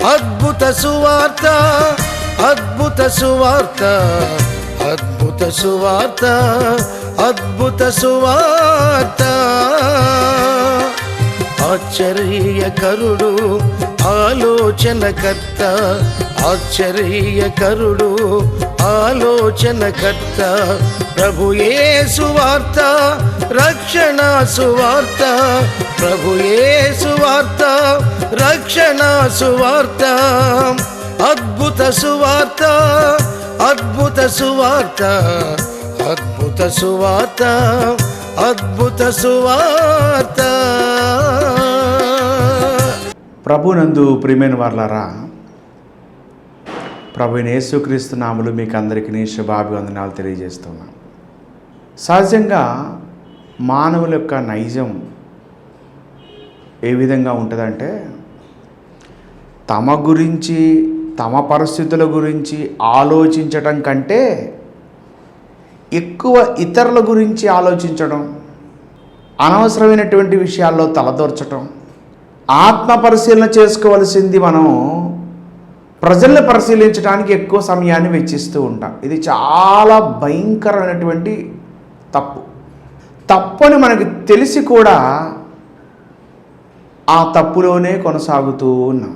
అద్భుత సువార్త, అద్భుత సువార్త, అద్భుత సువార్త, అద్భుత సువార్త. ఆశ్చర్యకరుడు, ఆలోచనకర్త, ఆశ్చర్యకరుడు, ఆలోచనకర్త, ప్రభు యేసు వార్త, రక్షణ సువార్త, ప్రభు యేసు వార్త, రక్షణ సువార్త. అద్భుత సువార్త, అద్భుత సువార్త, అద్భుత సువార్త, అద్భుత సువార్త. ప్రభునందు ప్రియమైన వారలారా, ప్రభువైన యేసుక్రీస్తు నామములో మీకు అందరికీ శుభాభివందనాలు తెలియజేస్తున్నాను. సహజంగా మానవుల యొక్క నైజం ఏ విధంగా ఉంటుందంటే, తమ గురించి తమ పరిస్థితుల గురించి ఆలోచించటం కంటే ఎక్కువ ఇతరుల గురించి ఆలోచించడం, అనవసరమైనటువంటి విషయాల్లో తలదూర్చడం, ఆత్మ పరిశీలన చేసుకోవలసింది మనం ప్రజల్ని పరిశీలించడానికి ఎక్కువ సమయాన్ని వెచ్చిస్తూ ఉంటాం. ఇది చాలా భయంకరమైనటువంటి తప్పని మనకు తెలిసి కూడా ఆ తప్పులోనే కొనసాగుతూ ఉన్నాం.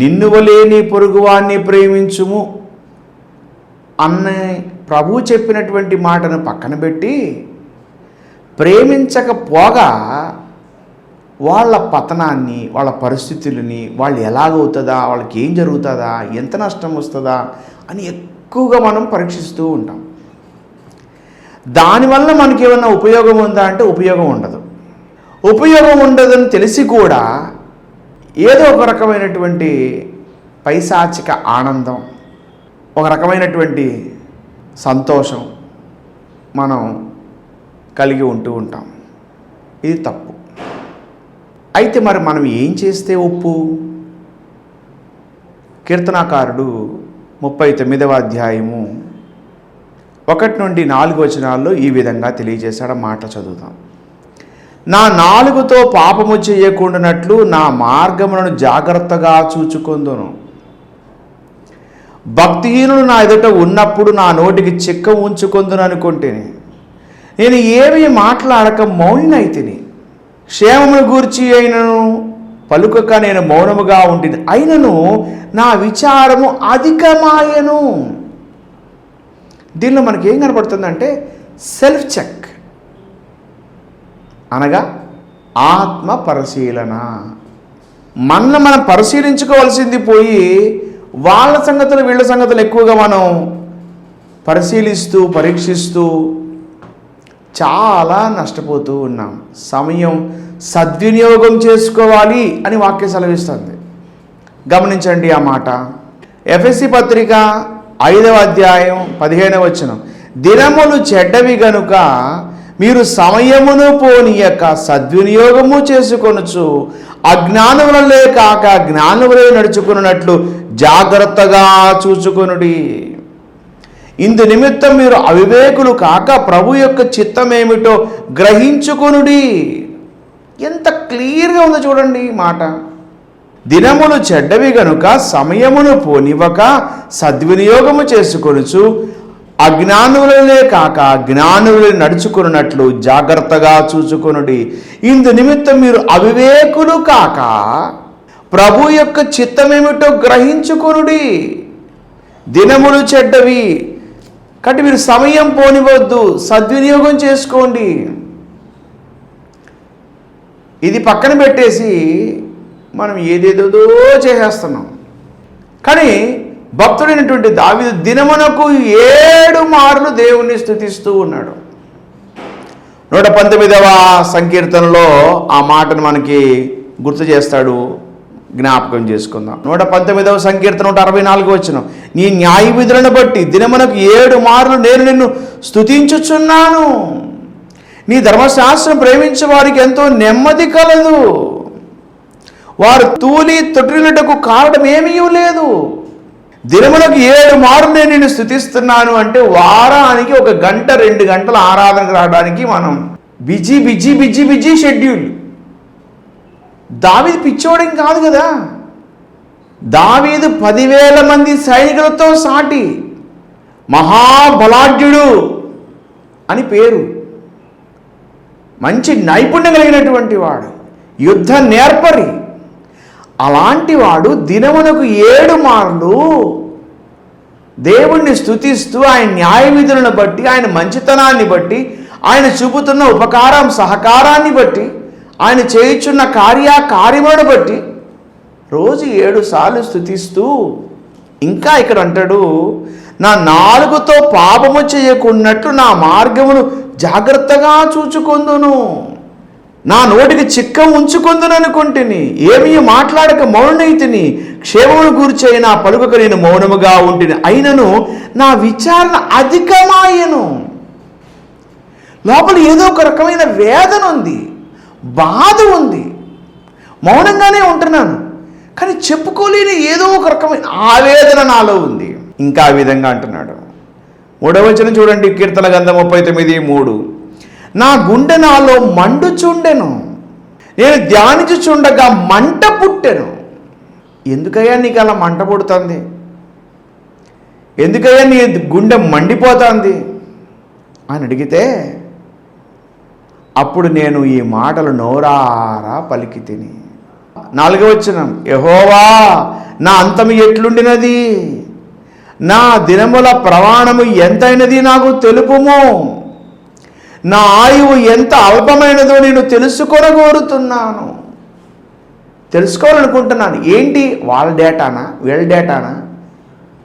నిన్ను వలే నీ పొరుగువాన్ని ప్రేమించుము అన్న ప్రభువు చెప్పినటువంటి మాటను పక్కన పెట్టి ప్రేమించకపోగా వాళ్ళ పతనాన్ని, వాళ్ళ పరిస్థితులని, వాళ్ళు ఎలాగవుతుందా, వాళ్ళకి ఏం జరుగుతుందా, ఎంత నష్టం వస్తుందా అని ఎక్కువగా మనం పరీక్షిస్తూ ఉంటాం. దానివల్ల మనకి ఏమన్నా ఉపయోగం ఉందా అంటే ఉపయోగం ఉండదు. ఉపయోగం ఉండదని తెలిసి కూడా ఏదో ఒక రకమైనటువంటి పైశాచిక ఆనందం, ఒక రకమైనటువంటి సంతోషం మనం కలిగి ఉంటూ ఉంటాం. ఇది తప్పు. అయితే మరి మనం ఏం చేస్తే ఒప్పు? కీర్తనాకారుడు 39వ అధ్యాయము 1 నుండి 4 వచనాల్లో ఈ విధంగా తెలియజేశాడు. మాట చదువుతాం. నా నాలుగుతో పాపము చేయకుండానట్లు నా మార్గములను జాగ్రత్తగా చూచుకొందును. భక్తిహీనులు నా ఎదుట ఉన్నప్పుడు నా నోటికి చిక్క ఉంచుకొందును అనుకుంటేనే నేను ఏమీ మాట్లాడక మౌనినైతిని. క్షేమమును గూర్చి అయినను పలుకక నేను మౌనముగా ఉంటిని. అయినను నా విచారము అధికమాయను. దీనిలో మనకి ఏం కనపడుతుందంటే సెల్ఫ్ చెక్, అనగా ఆత్మ పరిశీలన. మనల్ని మనం పరిశీలించుకోవాల్సింది పోయి వాళ్ళ సంగతులు వీళ్ళ సంగతులు ఎక్కువగా మనం పరిశీలిస్తూ పరీక్షిస్తూ చాలా నష్టపోతూ ఉన్నాం. సమయం సద్వినియోగం చేసుకోవాలి అని వాక్యం సెలవిస్తుంది. గమనించండి ఆ మాట. ఎఫెసీ పత్రిక 5వ అధ్యాయం 15వ వచనం. దినములు చెడ్డవి గనుక మీరు సమయమును పోనీయక సద్వినియోగము చేసుకొనుచు అజ్ఞానములే కాక జ్ఞానములే నడుచుకున్నట్లు జాగ్రత్తగా చూచుకొనుడి. ఇందు నిమిత్తం మీరు అవివేకులు కాక ప్రభు యొక్క చిత్తమేమిటో గ్రహించుకొనుడి. ఎంత క్లియర్గా ఉందో చూడండి మాట. దినములు చెడ్డవి గనుక సమయమును పోనివ్వక సద్వినియోగము చేసుకొనుచు అజ్ఞానులనే కాక జ్ఞానులు నడుచుకున్నట్లు జాగ్రత్తగా చూచుకొనుడి. ఇందు నిమిత్తం మీరు అవివేకులు కాక ప్రభు యొక్క చిత్తమేమిటో గ్రహించుకొనుడి. దినములు చెడ్డవి కాబట్టి మీరు సమయం పోనివద్దు, సద్వినియోగం చేసుకోండి. ఇది పక్కన పెట్టేసి మనం ఏదేదో చేసేస్తున్నాం. కానీ భక్తుడైనటువంటి దావీదు దినమునకు 7 మార్లు దేవుణ్ణి స్తుతిస్తూ ఉన్నాడు. 119వ సంకీర్తనలో ఆ మాటను మనకి గుర్తు చేస్తాడు. జ్ఞాపకం చేసుకుందాం. 119వ సంకీర్తన 164 వచనం. నీ న్యాయ విధులను బట్టి దినమునకు 7 మార్లు నేను నిన్ను స్తుతించుచున్నాను. నీ ధర్మశాస్త్రం ప్రేమించే వారికి ఎంతో నెమ్మది కలదు. వారు తూలి తొట్టినటకు కారణం ఏమీ లేదు. దినములకు 7 మార్లు నేను నిన్ను స్తుతిస్తున్నాను అంటే వారానికి 1 గంట 2 గంటల ఆరాధనకు రావడానికి మనం బిజీ షెడ్యూల్. దావీదు పిచ్చోడేం కాదు కదా. దావీదు 10,000 మంది సైనికులతో సాటి మహాబలాఢ్యుడు అని పేరు. మంచి నైపుణ్యం కలిగినటువంటి వాడు, యుద్ధ నేర్పరి. అలాంటి వాడు దినమునకు 7 మార్లు దేవుణ్ణి స్తుతిస్తూ ఆయన న్యాయ విధులను బట్టి, ఆయన మంచితనాన్ని బట్టి, ఆయన చూపుతున్న ఉపకారం సహకారాన్ని బట్టి, ఆయన చేయుచున్న కార్యములను బట్టి రోజు 7 సార్లు స్తుతిస్తూ, ఇంకా ఇక్కడ అంటాడు, నా నాలుగుతో పాపము చేయకున్నట్లు నా మార్గమును జాగ్రత్తగా చూచుకొందును, నా నోటికి చిక్కం ఉంచుకొందును అనుకుంటుని, ఏమీ మాట్లాడక మౌనైతిని, క్షేమమును గూర్చి నా పలుకక నేను మౌనముగా ఉంటిని, అయినను నా విచారణ అధికమాయను. లోపల ఏదో ఒక రకమైన వేదన ఉంది, బాధ ఉంది. మౌనంగానే ఉంటున్నాను, కానీ చెప్పుకోలేని ఏదో ఒక రకమైన ఆవేదన నాలో ఉంది. ఇంకా ఆ విధంగా అంటున్నాడు. 3వ వచనం చూడండి, కీర్తన గ్రంథం 39:3. నా గుండె నాలో మండుచుండెను, నేను ధ్యానించుచుండగా మంట పుట్టెను. ఎందుకయ్యా నీకు అలా మంట పుడుతుంది? ఎందుకయ్యా నీ గుండె మండిపోతుంది అని అడిగితే, అప్పుడు నేను ఈ మాటలు నోరారా పలికి తిని. 4వ వచనం, యెహోవా నా అంతము ఎట్లుండినది, నా దినముల ప్రమాణము ఎంతైనది నాకు తెలుపుము, నా ఆయువు ఎంత అల్పమైనదో నేను తెలుసుకోవాలనుకుంటున్నాను. ఏంటి? వాళ్ళ డేటానా, వీళ్ళ డేటానా?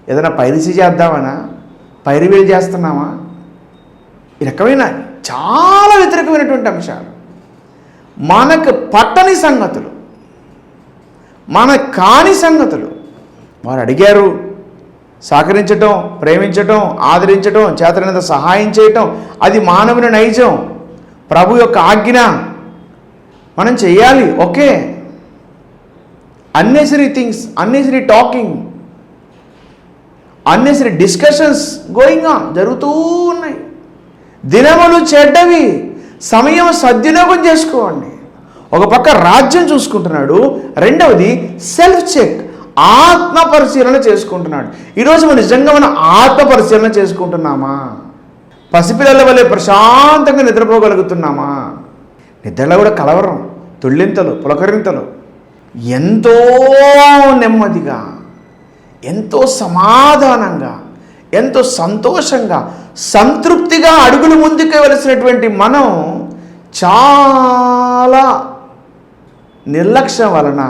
ఏదైనా పైరసీ చేద్దామనా, పైరువేలు చేస్తున్నామా? ఈ రకమైన చాలా వ్యతిరేకమైనటువంటి అంశాలు, మనకు పట్టని సంగతులు, మన కాని సంగతులు. వారు అడిగారు, సహకరించటం, ప్రేమించటం, ఆదరించటం, చేతనైనంత సహాయం చేయటం అది మానవుని నైజం, ప్రభు యొక్క ఆజ్ఞ, మనం చేయాలి. Okay, unnecessary things, unnecessary talking, unnecessary discussions going on, జరుగుతూ ఉన్నాయి. దినములు చెడ్డవి, సమయం సద్వినియోగం చేసుకోండి. ఒక పక్క రాజ్యం చూసుకుంటున్నాడు, రెండవది సెల్ఫ్ చెక్, ఆత్మ పరిశీలన చేసుకుంటున్నాడు. ఈరోజు మనం నిజంగా మనం ఆత్మ పరిశీలన చేసుకుంటున్నామా? పసిపిల్లల వలె ప్రశాంతంగా నిద్రపోగలుగుతున్నామా? నిద్రలో కూడా కలవరం, తుళ్ళింతలు, పులకరింతలు, ఎంతో నెమ్మదిగా, ఎంతో సమాధానంగా, ఎంతో సంతోషంగా, సంతృప్తిగా అడుగులు ముందుకు వెళ్ళసినటువంటి మనం చాలా నిర్లక్ష్యం వలన,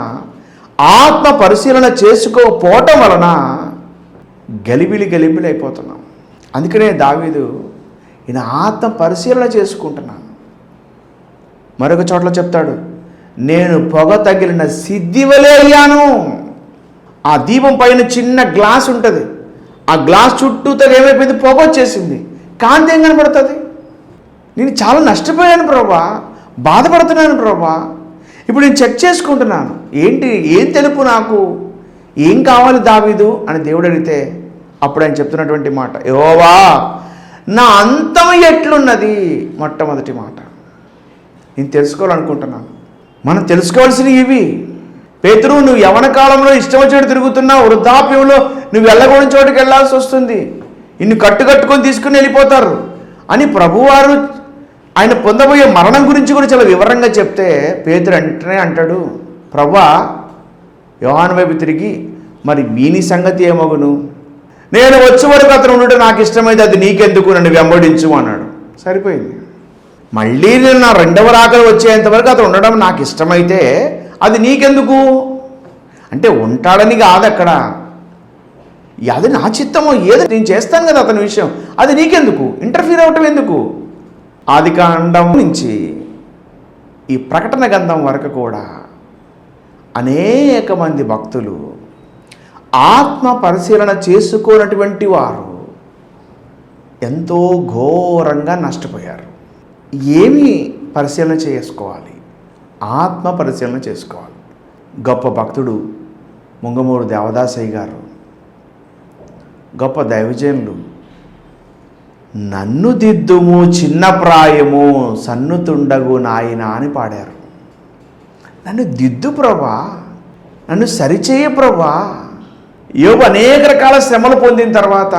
ఆత్మ పరిశీలన చేసుకోకపోవటం వలన గలిబిలి అయిపోతున్నాం. అందుకనే దావీదు, ఈయన ఆత్మ పరిశీలన చేసుకుంటున్నాను. మరొక చోట్ల చెప్తాడు, నేను పొగ తగిలిన సిద్ధివలే అయ్యాను. ఆ దీపం పైన చిన్న గ్లాస్ ఉంటుంది, ఆ గ్లాస్ చుట్టూతో ఏమైపోయింది, పొగ వచ్చేసింది, కాంతి ఏం కనపడుతుంది? నేను చాలా నష్టపోయాను ప్రభా, బాధపడుతున్నాను ప్రభా. ఇప్పుడు నేను చెక్ చేసుకుంటున్నాను, ఏం తెలుపు నాకు, ఏం కావాలి దావీదు అని దేవుడు అడిగితే, అప్పుడు ఆయన చెప్తున్నటువంటి మాట, యెహోవా నా అంతం ఎట్లున్నది. మొట్టమొదటి మాట నేను తెలుసుకోవాలనుకుంటున్నాను. మనం తెలుసుకోవాల్సినవి ఇవి. పేతురు, నువ్వు యవన కాలంలో ఇష్టం వచ్చేటు తిరుగుతున్నావు, వృద్ధాప్యంలో నువ్వు వెళ్ళకూడని చోటుకి వెళ్ళాల్సి వస్తుంది, ఇన్ని కట్టుకొని తీసుకుని వెళ్ళిపోతారు అని ప్రభువారు ఆయన పొందబోయే మరణం గురించి కూడా చాలా వివరంగా చెప్తే, పేతురు వెంటనే అంటాడు, ప్రభువా, యోహాను వైపు తిరిగి, మరి వీని సంగతి ఏమగును? నేను వచ్చే వరకు అతను ఉండటం నాకు ఇష్టమైతే అది నీకెందుకు, నన్ను వెంబడించు అన్నాడు. సరిపోయింది. మళ్ళీ నేను నా 2వ రాకలు వచ్చేంతవరకు అతను ఉండడం నాకు ఇష్టమైతే అది నీకెందుకు అంటే, ఉంటాడని కాదు అక్కడ, అది నా చిత్తమో ఏదో నేను చేస్తాను కదా అతని విషయం, అది నీకెందుకు, ఇంటర్ఫీర్ అవ్వటం ఎందుకు? ఆదికాండం నుంచి ఈ ప్రకటన గ్రంథం వరకు కూడా అనేక మంది భక్తులు ఆత్మ పరిశీలన చేసుకోనటువంటి వారు ఎంతో ఘోరంగా నష్టపోయారు. ఏమి పరిశీలన చేసుకోవాలి? ఆత్మ పరిశీలన చేసుకోవాలి. గొప్ప భక్తుడు ముంగమూరు దేవదాసయ్య గారు, గొప్ప దైవజనులు, నన్ను దిద్దుము చిన్న ప్రాయము సన్నుతుండగు నాయన అని పాడారు. నన్ను దిద్దు ప్రభా, నన్ను సరిచేయ ప్రభా. యోబు అనేక రకాల శ్రమలు పొందిన తర్వాత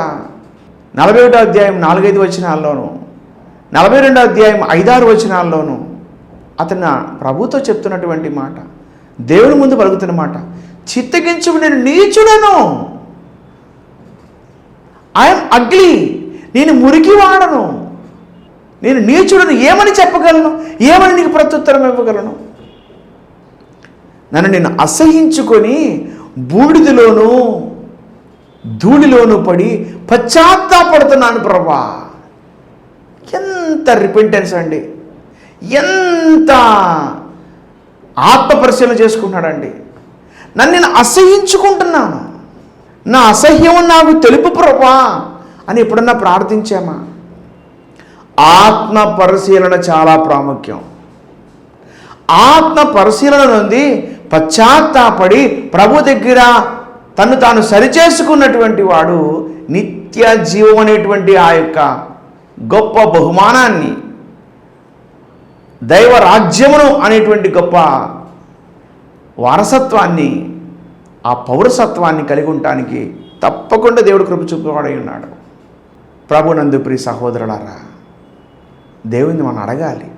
41వ అధ్యాయం 4-5 వచనాల్లోనూ, 42వ అధ్యాయం 5-6 వచనాల్లోనూ అతను ప్రభుతో చెప్తున్నటువంటి మాట, దేవుని ముందు పలుకుతున్న మాట, చిత్తగించు నేను నీచుడను, ఐఎమ్ అగ్లీ, నేను మురికి వాడను, నేను నీచుడను, ఏమని చెప్పగలను, ఏమని నీకు ప్రత్యుత్తరం ఇవ్వగలను? నన్ను నేను అసహించుకొని బూడిదలోనూ ధూళిలోనూ పడి పశ్చాత్తాపడుతున్నాను ప్రభా. ఎంత రిపెంటెన్స్ అండి, ఎంత ఆత్మపరిశీలన చేసుకుంటున్నాడండి. నన్ను నేను అసహించుకుంటున్నాను, నా అసహ్యం నాకు తెలుపు ప్రభా అని ఎప్పుడన్నా ప్రార్థించామా? ఆత్మ పరిశీలన చాలా ప్రాముఖ్యం. ఆత్మ పరిశీలన నుండి పశ్చాత్తాపడి ప్రభు దగ్గర తను తాను సరిచేసుకున్నటువంటి వాడు నిత్య జీవం అనేటువంటి ఆ యొక్క గొప్ప బహుమానాన్ని, దైవ రాజ్యమును అనేటువంటి గొప్ప వారసత్వాన్ని, ఆ పౌరసత్వాన్ని కలిగి ఉండటానికి తప్పకుండా దేవుడు కృప చూపబడి ఉన్నాడు. ప్రభునందు ప్రియ సహోదరులారా, దేవుని మనం అడగాలి,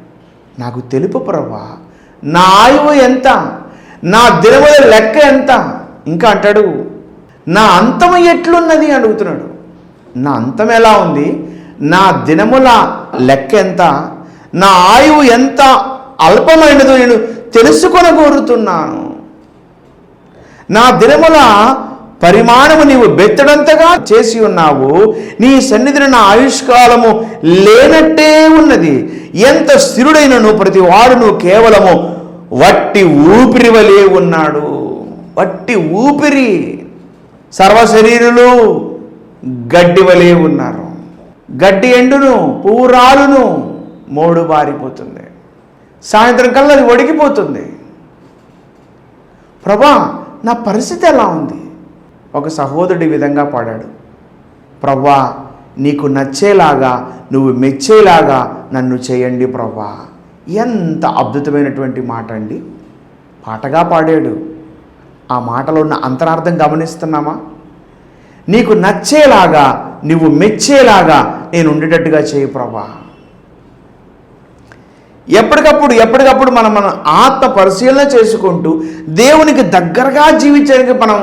నాకు తెలుపు ప్రభా, నా ఆయువు ఎంత, నా దినముల లెక్క ఎంత. ఇంకా అంటాడు, నా అంతం ఎట్లున్నది అడుగుతున్నాడు. నా అంతం ఎలా ఉంది, నా దినముల లెక్క ఎంత, నా ఆయువు ఎంత అల్పమైనదో నేను తెలుసుకొనగోరుతున్నాను. నా దినముల పరిమాణము నీవు బెత్తడంతగా చేసి ఉన్నావు, నీ సన్నిధిని నా ఆయుష్కాలము లేనట్టే ఉన్నది. ఎంత స్థిరుడైనను ప్రతి వాడును కేవలము వట్టి ఊపిరి వలె ఉన్నాడు. వట్టి ఊపిరి. సర్వశరీరులు గడ్డి వలె ఉన్నారు. గడ్డి ఎండును, పువ్వు రాలును, మోడు బారిపోతుంది, సాయంత్రం కల్లా అది ఒడిగిపోతుంది. ప్రభా, నా పరిస్థితి ఎలా ఉంది? ఒక సహోదరుడి విధంగా పాడాడు, ప్రభా నీకు నచ్చేలాగా, నువ్వు మెచ్చేలాగా నన్ను చేయండి ప్రభా. ఎంత అద్భుతమైనటువంటి మాట అండి. పాటగా పాడాడు. ఆ మాటలో ఉన్న అంతరార్థం గమనిస్తున్నామా? నీకు నచ్చేలాగా, నువ్వు మెచ్చేలాగా నేను ఉండేటట్టుగా చేయి ప్రభా. ఎప్పటికప్పుడు మనం ఆత్మ పరిశీలన చేసుకుంటూ దేవునికి దగ్గరగా జీవించడానికి మనం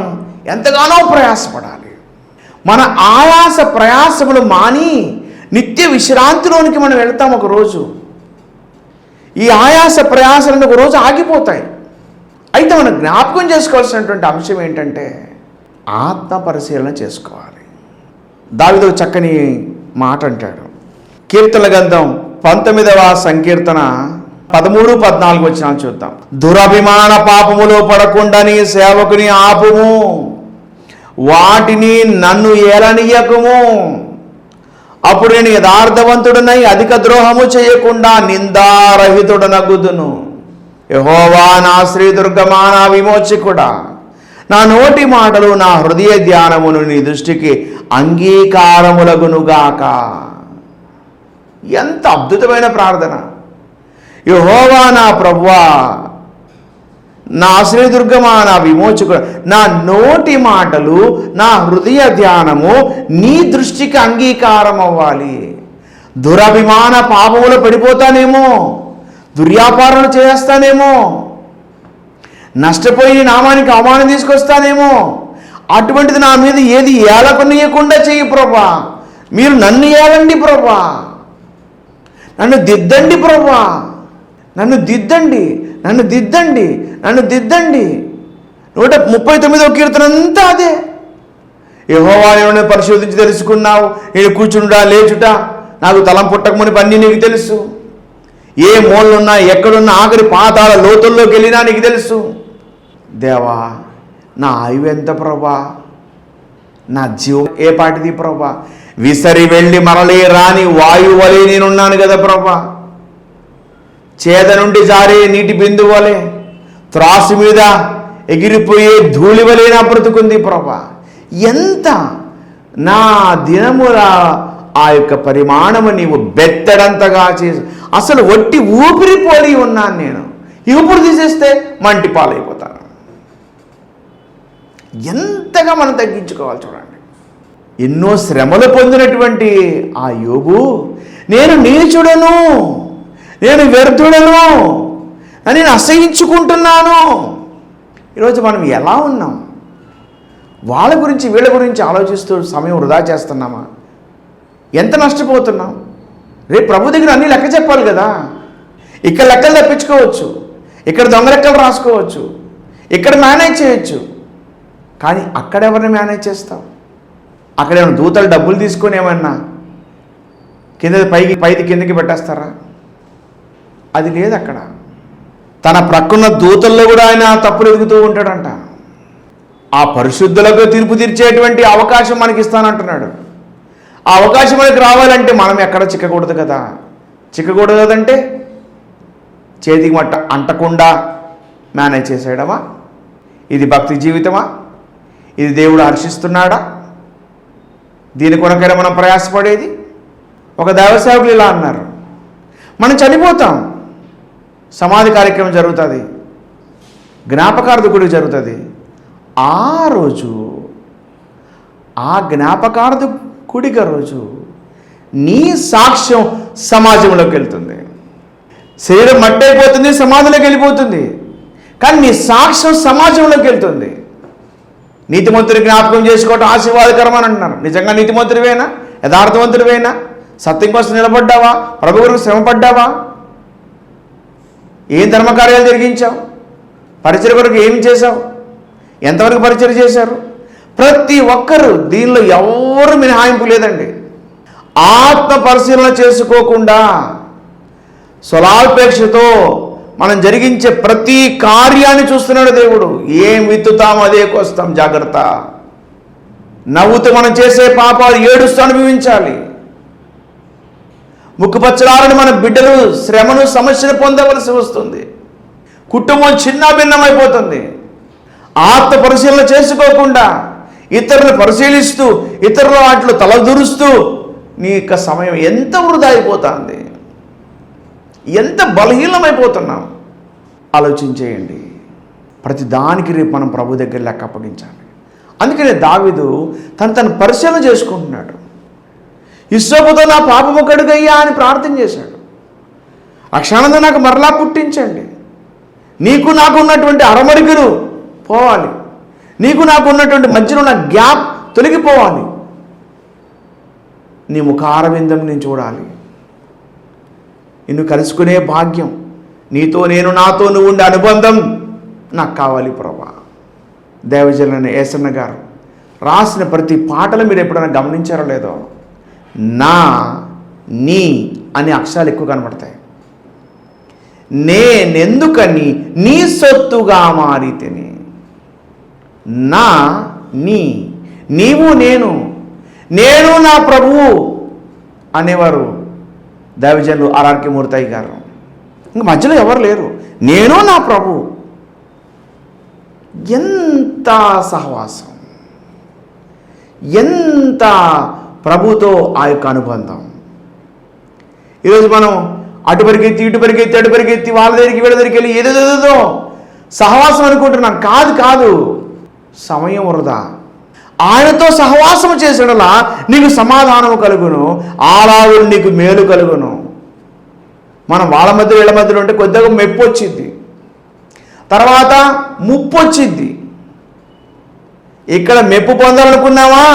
ఎంతగానో ప్రయాసపడాలి. మన ఆయాస ప్రయాసములు మాని నిత్య విశ్రాంతిలోనికి మనం వెళ్తాం. ఒకరోజు ఈ ఆయాస ప్రయాసాలను ఒకరోజు ఆగిపోతాయి. అయితే మనం జ్ఞాపకం చేసుకోవాల్సినటువంటి అంశం ఏంటంటే ఆత్మ పరిశీలన చేసుకోవాలి. దావీదు చక్కని మాట అంటాడు. కీర్తనల గ్రంథం 19వ సంకీర్తన 13-14 వచనాలు చూద్దాం. దురభిమాన పాపములో పడకుండా నీ సేవకుని ఆపుము, వాటిని నన్ను ఏలనీయకుము. అప్పుడు నేను యథార్థవంతుడనై అధిక ద్రోహము చేయకుండా నిందారహితుడనగుదును. యెహోవా నా శ్రీదుర్గమా, నా విమోచకుడా, నా నోటి మాటలు నా హృదయ ధ్యానమును నీ దృష్టికి అంగీకారములగునుగాక. ఎంత అద్భుతమైన ప్రార్థన. యెహోవా నా ప్రభువా, నా శ్రీదుర్గమా, నా విమోచకుడు, నా నోటి మాటలు నా హృదయ ధ్యానము నీ దృష్టికి అంగీకారం అవ్వాలి. దురభిమాన పాపములో పడిపోతానేమో, దుర్వ్యాపారాలు చేస్తానేమో, నష్టపోయి నామానికి అవమానం తీసుకొస్తానేమో, అటువంటిది నా మీద ఏది ఏలకొనియకుండా చెయ్యి ప్రభా. మీరు నన్ను ఏలండి ప్రభా, నన్ను దిద్దండి ప్రభా, నన్ను దిద్దండి, నన్ను దిద్దండి, నన్ను దిద్దండి. 139వ కీర్తన అంతా అదే. యెహోవా నేను పరిశోధించి తెలుసుకున్నావు, నేను కూర్చుండా లేచుట నాకు తలం పుట్టకముని పని నీకు తెలుసు. ఏ మూలనున్నా ఎక్కడున్నా ఆఖరి పాతాళ లోతుల్లోకి వెళ్ళినా నీకు తెలుసు. దేవా, నా ఆయువు ఎంత ప్రభా, నా జీవం ఏ పాటిది ప్రభా. విసరి వెళ్ళి మరలే రాని వాయువు వలె నేనున్నాను కదా ప్రభా. చేద నుండి జారే నీటి బిందువు వలె, త్రాసు మీద ఎగిరిపోయే ధూళి వలె నా బ్రతుకుంది ప్రభా. ఎంత నా దినముల ఆ యొక్క పరిమాణము నీవు బెత్తడంతగా చేసి, అసలు వట్టి ఊపిరిపోలి ఉన్నాను నేను. ఇప్పుడు తీసేస్తే మంటి పాలైపోతాను. ఎంతగా మనం తగ్గించుకోవాలి చూడండి. ఎన్నో శ్రమలు పొందినటువంటి ఆ యోబు, నేను నీచుడను, నేను వ్యర్థుడను, నేను అసహించుకుంటున్నాను. ఈరోజు మనం ఎలా ఉన్నాం? వాళ్ళ గురించి వీళ్ళ గురించి ఆలోచిస్తూ సమయం వృధా చేస్తున్నామా? ఎంత నష్టపోతున్నాం? రేపు ప్రభు దగ్గర అన్ని లెక్క చెప్పాలి కదా. ఇక్కడ లెక్కలు తప్పించుకోవచ్చు, ఇక్కడ దొంగ లెక్కలు రాసుకోవచ్చు, ఇక్కడ మేనేజ్ చేయొచ్చు, కానీ అక్కడెవరిని మేనేజ్ చేస్తావు? అక్కడేమైనా దూతలు డబ్బులు తీసుకొని ఏమన్నా కింద పైకి కిందకి పెట్టేస్తారా? అది లేదు అక్కడ. తన ప్రక్కన్న దూతల్లో కూడా ఆయన తప్పులు ఎదుగుతూ ఉంటాడంట. ఆ పరిశుద్ధులకు తీర్పు తీర్చేటువంటి అవకాశం మనకి ఇస్తానంటున్నాడు. ఆ అవకాశం మనకి రావాలంటే మనం ఎక్కడ చిక్కకూడదు కదా. చిక్కకూడదు కదంటే చేతికి మట్ట అంటకుండా మేనేజ్ చేసేయడమా? ఇది భక్తి జీవితమా? ఇది దేవుడు హర్షిస్తున్నాడా? దీని కొనకైనా మనం ప్రయాసపడేది? ఒక దైవసేవకులు ఇలా అన్నారు, మనం చనిపోతాం, సమాధి కార్యక్రమం జరుగుతుంది, జ్ఞాపకార్థ గుడి జరుగుతుంది. ఆ రోజు ఆ జ్ఞాపకార్థ గుడిక రోజు నీ సాక్ష్యం సమాజంలోకి వెళ్తుంది. శరీరం మట్టి అయిపోతుంది, సమాధిలోకి వెళ్ళిపోతుంది, కానీ నీ సాక్ష్యం సమాజంలోకి వెళ్తుంది. నీతిమంతుని జ్ఞాపకం చేసుకోవటం ఆశీర్వాదకరం అని అంటున్నారు. నిజంగా నీతిమంతుడివేనా? యథార్థవంతుడివేనా? సత్యం కోసం నిలబడ్డావా? ప్రభు గురించి శ్రమపడ్డావా? ఏం ధర్మకార్యాలు జరిగించావు? పరిచయ కొరకు ఏం చేశావు? ఎంతవరకు పరిచయం చేశారు? ప్రతి ఒక్కరూ, దీనిలో ఎవరు మినహాయింపు లేదండి. ఆత్మ పరిశీలన చేసుకోకుండా స్వలాపేక్షతో మనం జరిగించే ప్రతి కార్యాన్ని చూస్తున్నాడు దేవుడు. ఏం విత్తుతాం అదే కోస్తాం, జాగ్రత్త. నవ్వుతూ మనం చేసే పాపాలు ఏడుస్తూ అనుభవించాలి. ముక్కుపచ్చలారని మన బిడ్డలు శ్రమను సమస్యను పొందవలసి వస్తుంది. కుటుంబం చిన్న భిన్నమైపోతుంది. ఆత్మ పరిశీలన చేసుకోకుండా ఇతరులను పరిశీలిస్తూ ఇతరుల వాటిలో తలదూరుస్తూ నీ యొక్క సమయం ఎంత వృధా అయిపోతుంది, ఎంత బలహీనమైపోతున్నాం ఆలోచించేయండి. ప్రతి దానికి రేపు మనం ప్రభు దగ్గర లెక్క అప్పగించాలి. అందుకనే దావీదు తను పరిశీలన చేసుకుంటున్నాడు. హిస్సోపుతో నా పాపము కడుగయ్యా అని ప్రార్థన చేశాడు. రక్షానంద నాకు మరలా పుట్టించండి. నీకు నాకు ఉన్నటువంటి అరమరికలు పోవాలి, నీకు నాకు ఉన్నటువంటి మధ్యలో ఉన్న గ్యాప్ తొలగిపోవాలి. నీ ముఖారవిందం నేను చూడాలి, నిన్ను కలుసుకునే భాగ్యం, నీతో నేను నాతో నువ్వు ఉండే అనుబంధం నాకు కావాలి ప్రభా. దేవజనులైన ఏసన్న గారు రాసిన ప్రతి పాటలు మీరు ఎప్పుడైనా గమనించారో లేదో, నా నీ అనే అక్షరాలు ఎక్కువ కనబడతాయి. నేనెందుకని నీ సొత్తుగా మారితేని, నా నీ, నీవు నేను నా ప్రభువు అనేవారు దైవజనులు ఆర్ఆర్కే మూర్తయ్య గారు. ఇంక మధ్యలో ఎవరు లేరు, నేను నా ప్రభు. ఎంత సహవాసం, ఎంత ప్రభుతో ఆ యొక్క అనుబంధం. ఈరోజు మనం అటు పరిగెత్తి ఇటు పరిగెత్తి అటు పరిగెత్తి వాళ్ళ దగ్గరికి వీళ్ళ దగ్గరికి వెళ్ళి ఏదేదో సహవాసం అనుకుంటున్నాను. కాదు, సమయం వృధా. ఆయనతో సహవాసం చేసేలా నీకు సమాధానము కలుగును, ఆలాగులు నీకు మేలు కలుగును. మనం వాళ్ళ మధ్య వీళ్ళ మధ్యలో ఉంటే కొద్దిగా మెప్పు వచ్చింది, తర్వాత ముప్పు వచ్చింది. ఇక్కడ మెప్పు పొందాలనుకున్నావా,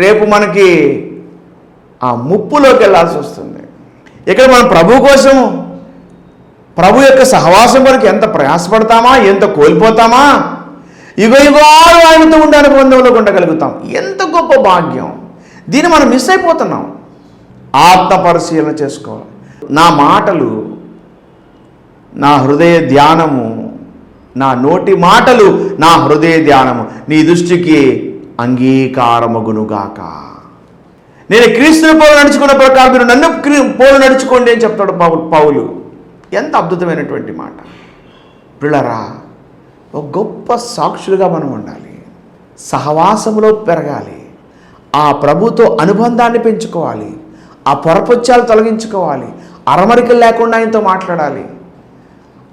రేపు మనకి ఆ ముప్పులోకి వెళ్ళాల్సి వస్తుంది. ఇక్కడ మనం ప్రభు కోసం, ప్రభు యొక్క సహవాసం కొరకు ఎంత ప్రయాసపడతామా, ఎంత కోల్పోతామా. యుగాలు ఆయనతో ఉండే అనుబంధంలో ఉండగలుగుతాం. ఎంత గొప్ప భాగ్యం. దీన్ని మనం మిస్ అయిపోతున్నాం. ఆత్మ పరిశీలన చేసుకోవాలి. నా మాటలు, నా హృదయ ధ్యానము, నా నోటి మాటలు, నా హృదయ ధ్యానము నీ దృష్టికి అంగీకారమగునుగాక. నేను క్రీస్తుని పోలు నడుచుకున్న ప్రకారం మీరు నన్ను పోలు నడుచుకోండి అని చెప్తాడు పౌలు. ఎంత అద్భుతమైనటువంటి మాట. పిల్లరా, ఒక గొప్ప సాక్షులుగా మనం ఉండాలి, సహవాసములో పెరగాలి, ఆ ప్రభుతో అనుబంధాన్ని పెంచుకోవాలి, ఆ పొరపొచ్చాలు తొలగించుకోవాలి, అరమరికలు లేకుండా ఆయనతో మాట్లాడాలి.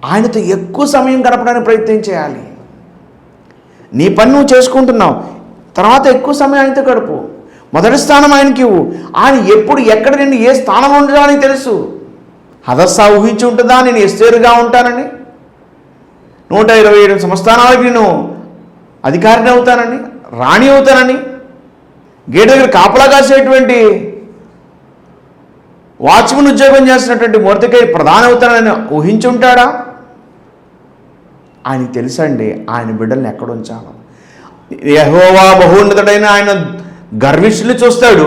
ఆయనతో ఎక్కువ సమయం గడపడానికి ప్రయత్నం చేయాలి. నీ పని నువ్వు చేసుకుంటున్నావు, తర్వాత ఎక్కువ సమయం ఆయనతో గడుపు. మొదటి స్థానం ఆయనకి ఇవ్వు. ఆయన ఎప్పుడు ఎక్కడ నిన్ను ఏ స్థానంలో ఉండదో అని తెలుసు. హదస్సా ఊహించి ఉంటుందా నేను ఎస్తేరుగా ఉంటానని, 127 సంస్థానాలకి నేను అధికారిని అవుతానని, రాణి అవుతానని, గేటు దగ్గర కాపలా కాసేటువంటి వాచ్మెన్ ఉద్యోగం చేస్తున్నటువంటి మొర్దెకై ప్రధాని అవుతానని ఊహించి ఉంటాడా? ఆయనకి తెలుసండి ఆయన బిడ్డల్ని ఎక్కడ ఉంచాలో. యెహోవా బహున్నతుడైన ఆయన గర్విష్ఠులు చూస్తాడు,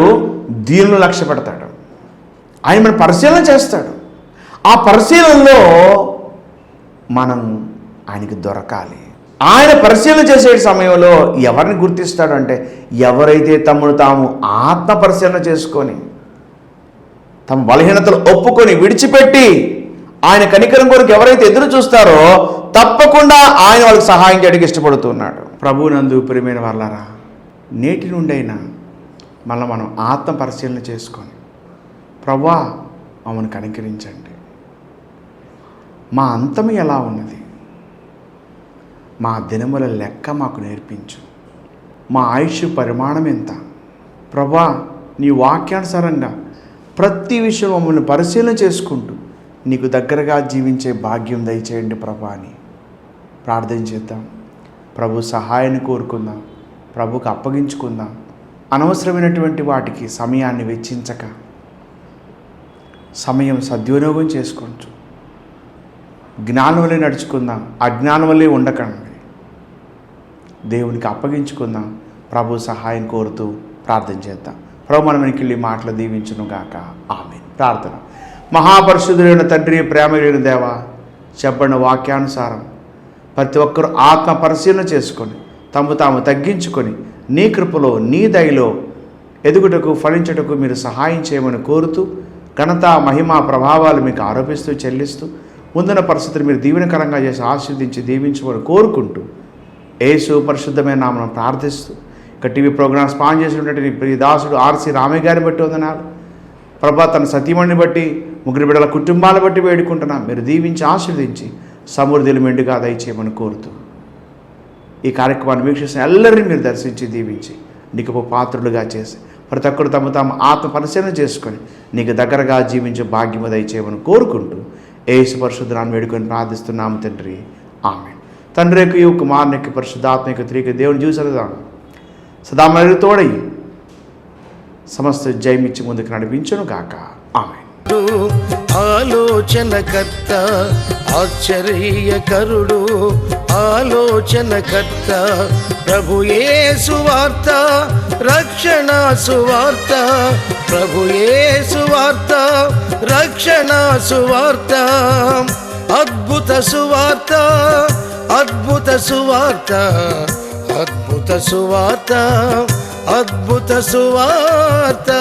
దీనులను లక్ష్య పెడతాడు. ఆయన మన పరిశీలన చేస్తాడు. ఆ పరిశీలనలో మనం ఆయనకి దొరకాలి. ఆయన పరిశీలన చేసే సమయంలో ఎవరిని గుర్తిస్తాడు అంటే, ఎవరైతే తమను తాము ఆత్మ పరిశీలన చేసుకొని తమ బలహీనతలు ఒప్పుకొని విడిచిపెట్టి ఆయన కనికరం కొరకు ఎవరైతే ఎదురు చూస్తారో తప్పకుండా ఆయన వాళ్ళకి సహాయం చేయడానికి ఇష్టపడుతున్నాడు. ప్రభువునందు ప్రియమైన వాళ్ళారా, నేటి నుండైనా మళ్ళీ మనం ఆత్మ పరిశీలన చేసుకొని, ప్రభువా మమ్మల్ని కనికరించండి, మా అంతం ఎలా ఉన్నది, మా దినముల లెక్క మాకు నేర్పించు, మా ఆయుష్ పరిమాణం ఎంత, ప్రభువా నీ వాక్యానుసారంగా ప్రతి విషయం మమ్మల్ని పరిశీలన చేసుకుంటూ నీకు దగ్గరగా జీవించే భాగ్యం దయచేయండి ప్రభా అని ప్రార్థన చేద్దాం. ప్రభు సహాయాన్ని కోరుకుందాం, ప్రభుకు అప్పగించుకుందాం. అనవసరమైనటువంటి వాటికి సమయాన్ని వెచ్చించక సమయం సద్వినియోగం చేసుకోవచ్చు. జ్ఞానం వల్లే నడుచుకుందాం, అజ్ఞానం వల్లే ఉండకండి. దేవునికి అప్పగించుకుందాం. ప్రభు సహాయం కోరుతూ ప్రార్థన చేద్దాం. ప్రభు మన వెనకెళ్ళి మాటలు దీవించును గాక. ఆమేన్. ప్రార్థన. మహాపరిశుద్ధుడైన తండ్రి, ప్రేమ కలిగిన దేవా, చెప్పబడిన వాక్యానుసారం ప్రతి ఒక్కరూ ఆత్మ పరిశీలన చేసుకొని తమ తాము తగ్గించుకొని నీ కృపలో నీ దయలో ఎదుగుటకు ఫలించుటకు మీరు సహాయం చేయమని కోరుతూ, ఘనత మహిమ ప్రభావాలు మీకు ఆరోపిస్తూ చెల్లిస్తూ, ముందున్న పరిస్థితులు మీరు దీవెనకరంగా చేసి ఆశీర్వదించి దీవించమని కోరుకుంటూ, యేసు పరిశుద్ధమైన నామమున ప్రార్థిస్తూ, ఇక టీవీ ప్రోగ్రామ్ స్పాన్ చేసినటువంటి నీ ప్రియ దాసుడు ఆర్సి రామయ్య గారిని బట్టి వందనాలు ప్రభా, తన సతీమణిని బట్టి, ముగ్గురు బిడ్డల కుటుంబాలను బట్టి వేడుకుంటున్నాం. మీరు దీవించి ఆశీర్వదించి సమృద్ధిని మెండుగా దయచేయమని కోరుతూ, ఈ కార్యక్రమాన్ని వీక్షిస్తున్న ಎಲ್ಲరినీ మీరు దర్శించి దీవించి నీకు పాత్రులుగా చేసి ప్రతి ఒక్కరు తమ తాము ఆత్మ పరిశీలన చేసుకొని నీకు దగ్గరగా జీవించే భాగ్యము దయచేయమని కోరుకుంటూ యేసు పరిశుద్ధనామమున వేడుకొని ప్రార్థిస్తున్నాము తండ్రి. ఆమేన్. తండ్రి యొక్క కుమారుని యొక్క పరిశుద్ధాత్మ యొక్క త్రియేక దేవుని జీవితం సదా మనకు తోడై సమస్త జయమిచ్చి ముందుకు నడిపించును గాక. ఆమేన్. ఆలోచనకర్త, ఆశ్చర్యకరుడు, ఆలోచనకర్త, ప్రభు యేసు వార్త, రక్షణ సువార్త, ప్రభు యేసు వార్త, రక్షణ సువార్త, అద్భుత సువార్త, అద్భుత సువార్త, అద్భుత సువార్త, అద్భుత సువార్త.